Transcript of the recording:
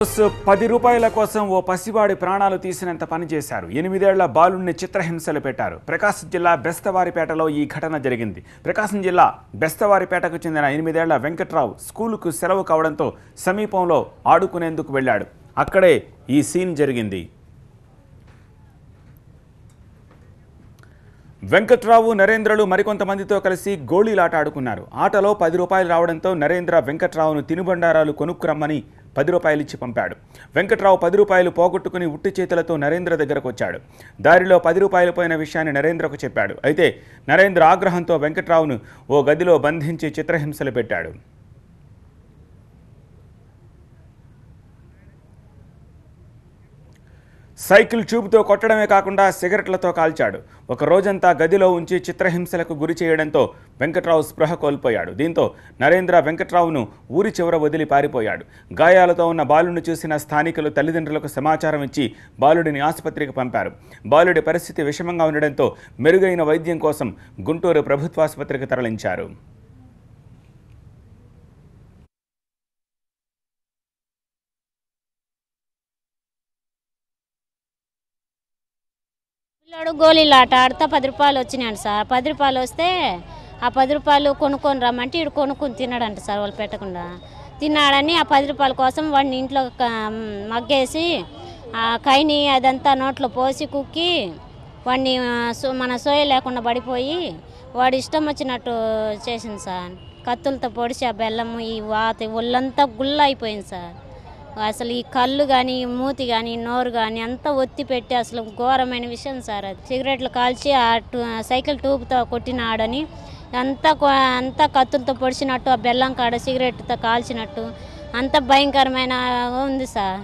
రూ. 10 కోసం ఓ పసివాడి ప్రాణాలు తీసినంత పని చేశారు. 8 ఏళ్ల బాలుడిని చిత్రహింసలు పెట్టారు. ప్రకాశం జిల్లా బెస్తవారిపేటలో ఈ ఘటన జరిగింది. ప్రకాశం జిల్లా బెస్తవారిపేటకు చెందిన 8 ఏళ్ల వెంకట్రావు స్కూలుకు సెలవు కావడంతో సమీపంలో ఆడుకునేందుకు వెళ్ళాడు. అక్కడే ఈ సీన్ జరిగింది. వెంకట్రావు నరేంద్రలు మరికొంతమందితో కలిసి గోళీలాట ఆడుకున్నారు. ఆటలో రూ. 10 రావడంతో నరేంద్ర వెంకట్రావును తినుబండారాలు కొనుక్కురమ్మని రూ. 10 ఇచ్చి పంపాడు. వెంకట్రావు రూ. 10 పోగొట్టుకుని ఉట్టి చేతులతో నరేంద్ర దగ్గరకు వచ్చాడు. దారిలో రూ. 10 పోయిన విషయాన్ని నరేంద్రకు చెప్పాడు. అయితే నరేంద్ర ఆగ్రహంతో వెంకట్రావును ఓ గదిలో బంధించి చిత్రహింసలు పెట్టాడు. సైకిల్ ట్యూబ్తో కొట్టడమే కాకుండా సిగరెట్లతో కాల్చాడు. ఒక రోజంతా గదిలో ఉంచి చిత్రహింసలకు గురి చేయడంతో వెంకట్రావు స్పృహ కోల్పోయాడు. దీంతో నరేంద్ర వెంకట్రావును ఊరి చివర వదిలి పారిపోయాడు. గాయాలతో ఉన్న బాలుడిని చూసిన స్థానికులు తల్లిదండ్రులకు సమాచారం ఇచ్చి బాలుడిని ఆసుపత్రికి పంపారు. బాలుడి పరిస్థితి విషమంగా ఉండడంతో మెరుగైన వైద్యం కోసం గుంటూరు ప్రభుత్వాసుపత్రికి తరలించారు. పిల్లోడు గోళీలాట ఆడితే రూ. 10 వచ్చినాయంట సార్. రూ. 10 వస్తే ఆ రూ. 10 కొనుక్కొని రమ్మంటే ఇడు కొనుక్కొని తిన్నాడంట సార్. వాళ్ళు పెట్టకుండా తిన్నాడని ఆ రూ. 10 కోసం వాడిని ఇంట్లో మగ్గేసి ఆ కైని అదంతా నోట్లో పోసి కుక్కి వాడిని మన సోయ లేకుండా పడిపోయి వాడు ఇష్టం వచ్చినట్టు చేసింది సార్. కత్తులతో పొడిచి ఆ బెల్లము ఈ వాత ఒళ్ళంతా గుల్ల అయిపోయింది సార్. అసలు ఈ కళ్ళు కానీ మూతి కానీ నోరు కానీ అంతా ఒత్తి పెట్టి అసలు ఘోరమైన విషయం సార్. అది సిగరెట్లు కాల్చి ఆ సైకిల్ ట్యూబ్తో కొట్టినాడని అంతా కత్తులతో పొడిచినట్టు ఆ బెల్లం కాడ సిగరెట్తో కాల్చినట్టు అంత భయంకరమైన ఉంది సార్.